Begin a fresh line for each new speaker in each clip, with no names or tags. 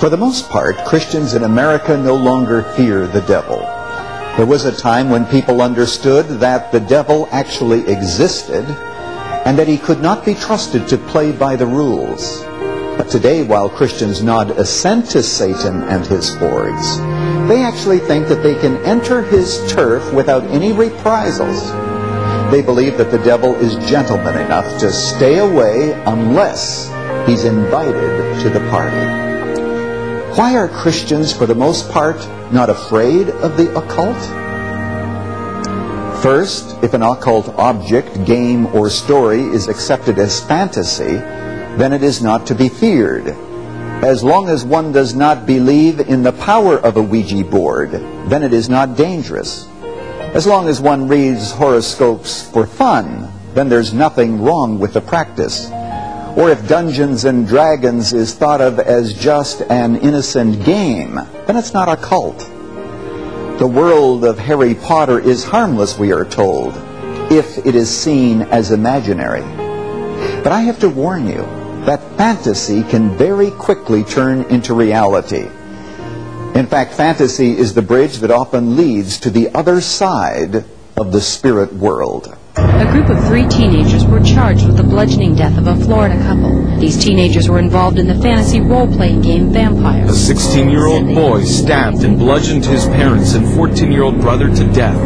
For the most part, Christians in America no longer fear the devil. There was a time when people understood that the devil actually existed and that he could not be trusted to play by the rules. But today, while Christians nod assent to Satan and his hordes, they actually think that they can enter his turf without any reprisals. They believe that the devil is gentleman enough to stay away unless he's invited to the party. Why are Christians, for the most part, not afraid of the occult? First, if an occult object, game, or story is accepted as fantasy, then it is not to be feared. As long as one does not believe in the power of a Ouija board, then it is not dangerous. As long as one reads horoscopes for fun, then there's nothing wrong with the practice. Or if Dungeons and Dragons is thought of as just an innocent game, then it's not a cult. The world of Harry Potter is harmless, we are told, if it is seen as imaginary. But I have to warn you that fantasy can very quickly turn into reality. In fact, fantasy is the bridge that often leads to the other side of the spirit world.
A group of 3 teenagers were charged with the bludgeoning death of a Florida couple. These teenagers were involved in the fantasy role-playing game Vampires.
A 16-year-old boy stabbed and bludgeoned his parents and 14-year-old brother to death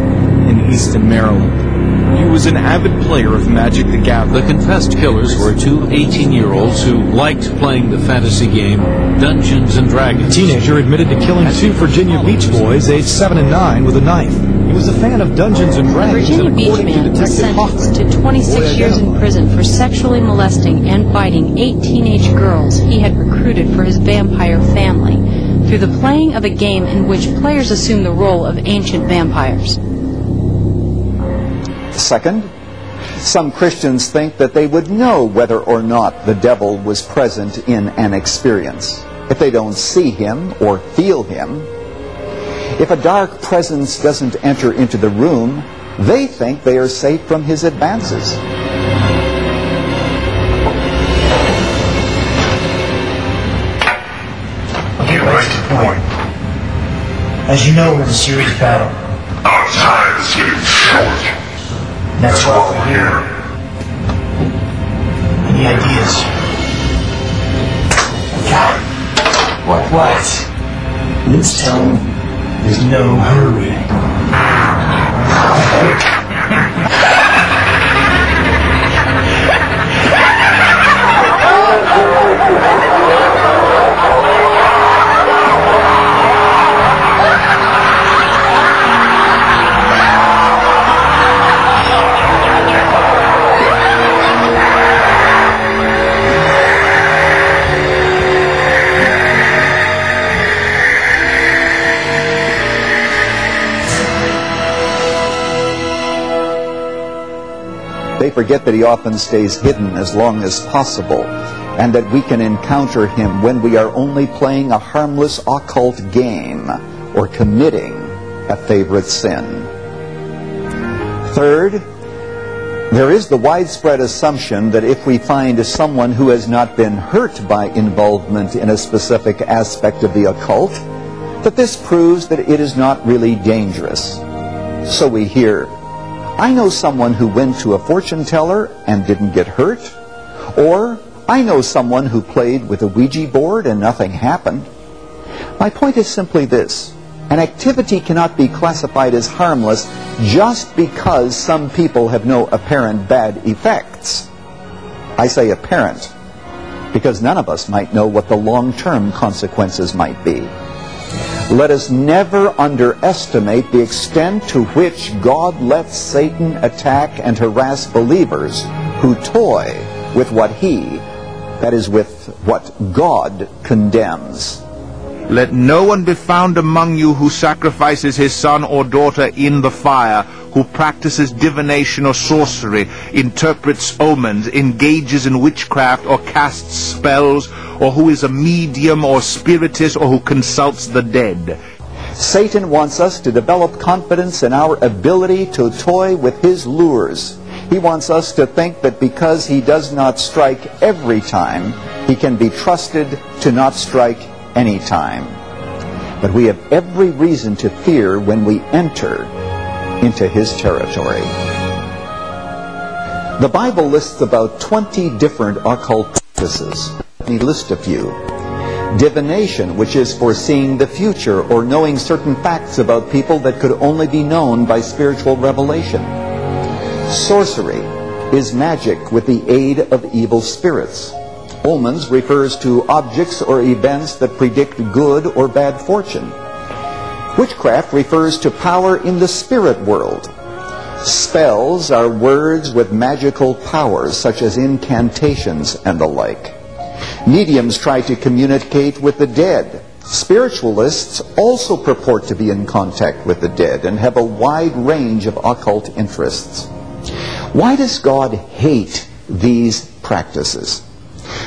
in Easton, Maryland. He was an avid player of Magic the Gathering.
The confessed killers were 2 18-year-olds who liked playing the fantasy game Dungeons and Dragons.
A teenager admitted to killing 2 Virginia Beach boys aged 7 and 9 with a knife. He was a fan of Dungeons and Dragons.
A Virginia Beach man was sentenced to 26 years in prison for sexually molesting and biting 8 teenage girls he had recruited for his vampire family through the playing of a game in which players assume the role of ancient vampires.
Second, some Christians think that they would know whether or not the devil was present in an experience if they don't see him or feel him. If a dark presence doesn't enter into the room, they think they are safe from his advances.
Get right to the point. As you know, we're in a serious battle.
Our time is getting short.
That's why we're here. Any ideas? What? Let's tell them there's no hurry.
They forget that he often stays hidden as long as possible, and that we can encounter him when we are only playing a harmless occult game or committing a favorite sin. Third, there is the widespread assumption that if we find someone who has not been hurt by involvement in a specific aspect of the occult, that this proves that it is not really dangerous. So we hear, I know someone who went to a fortune teller and didn't get hurt. Or, I know someone who played with a Ouija board and nothing happened. My point is simply this. An activity cannot be classified as harmless just because some people have no apparent bad effects. I say apparent because none of us might know what the long-term consequences might be. Let us never underestimate the extent to which God lets Satan attack and harass believers who toy with what that is with what God condemns.
Let no one be found among you who sacrifices his son or daughter in the fire, who practices divination or sorcery, interprets omens, engages in witchcraft or casts spells, or who is a medium or spiritist, or who consults the dead.
Satan wants us to develop confidence in our ability to toy with his lures. He wants us to think that because he does not strike every time, he can be trusted to not strike any time. But we have every reason to fear when we enter into his territory. The Bible lists about 20 different occult practices. Let me list a few. Divination, which is foreseeing the future or knowing certain facts about people that could only be known by spiritual revelation. Sorcery is magic with the aid of evil spirits. Omens refers to objects or events that predict good or bad fortune. Witchcraft refers to power in the spirit world. Spells are words with magical powers, such as incantations and the like. Mediums try to communicate with the dead. Spiritualists also purport to be in contact with the dead and have a wide range of occult interests. Why does God hate these practices?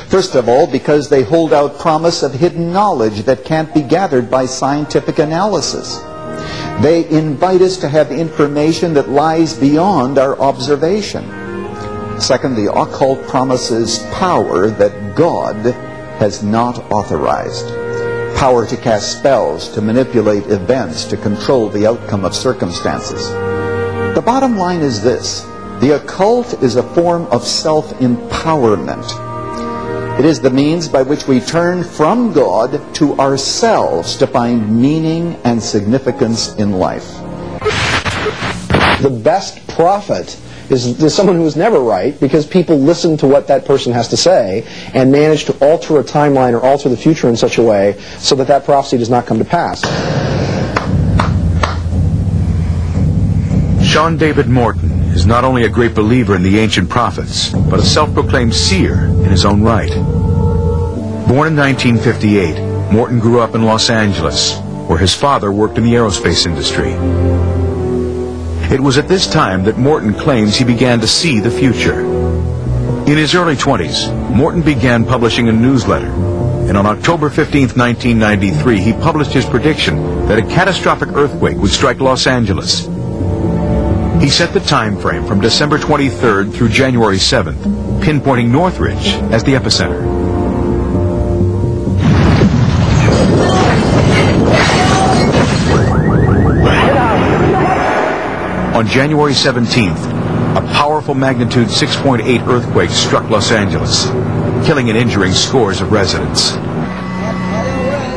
First of all, because they hold out promise of hidden knowledge that can't be gathered by scientific analysis. They invite us to have information that lies beyond our observation. Second, the occult promises power that God has not authorized. Power to cast spells, to manipulate events, to control the outcome of circumstances. The bottom line is this: the occult is a form of self-empowerment. It is the means by which we turn from God to ourselves to find meaning and significance in life.
The best prophet is someone who is never right, because people listen to what that person has to say and manage to alter a timeline or alter the future in such a way so that that prophecy does not come to pass.
Sean David Morton is not only a great believer in the ancient prophets, but a self-proclaimed seer in his own right. Born in 1958, Morton grew up in Los Angeles, where his father worked in the aerospace industry. It was at this time that Morton claims he began to see the future. In his early 20s, Morton began publishing a newsletter, and on October 15, 1993, he published his prediction that a catastrophic earthquake would strike Los Angeles. He set the time frame from December 23rd through January 7th, pinpointing Northridge as the epicenter. On January 17th, a powerful magnitude 6.8 earthquake struck Los Angeles, killing and injuring scores of residents.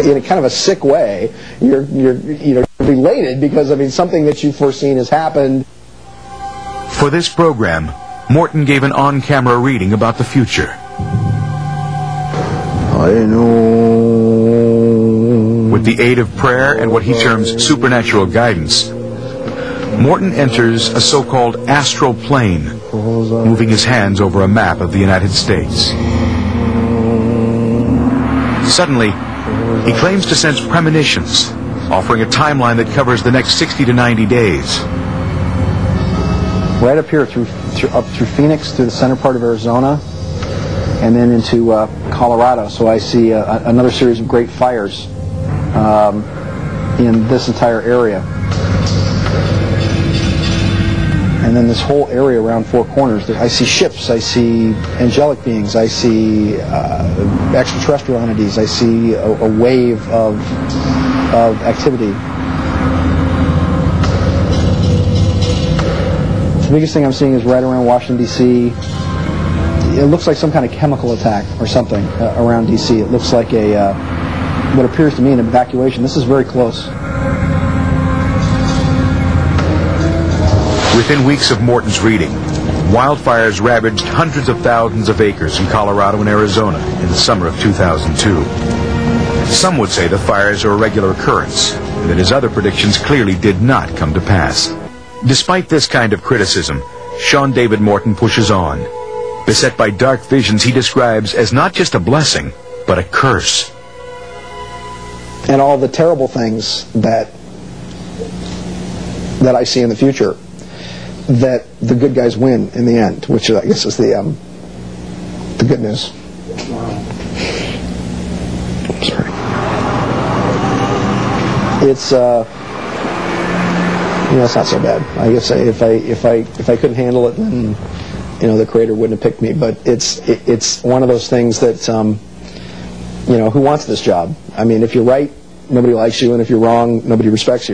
In a kind of a sick way, you're elated because, I mean, something that you've foreseen has happened.
For this program, Morton gave an on-camera reading about the future.
I know.
With the aid of prayer and what he terms supernatural guidance, Morton enters a so-called astral plane, moving his hands over a map of the United States. Suddenly, he claims to sense premonitions, offering a timeline that covers the next 60 to 90 days.
Right up here, up through Phoenix, through the center part of Arizona, and then into Colorado. So I see another series of great fires in this entire area. And then this whole area around Four Corners, I see ships, I see angelic beings, I see extraterrestrial entities, I see a wave of activity. The biggest thing I'm seeing is right around Washington, D.C. It looks like some kind of chemical attack or something around D.C. It looks like what appears to me an evacuation. This is very close.
Within weeks of Morton's reading, wildfires ravaged hundreds of thousands of acres in Colorado and Arizona in the summer of 2002. Some would say the fires are a regular occurrence, and that his other predictions clearly did not come to pass. Despite this kind of criticism, Sean David Morton pushes on. Beset by dark visions he describes as not just a blessing, but a curse.
And all the terrible things that I see in the future, that the good guys win in the end, which I guess is the good news. Sorry. It's it's not so bad. I guess if I couldn't handle it, then the Creator wouldn't have picked me. But it's one of those things that who wants this job? I mean, if you're right, nobody likes you, and if you're wrong, nobody respects you.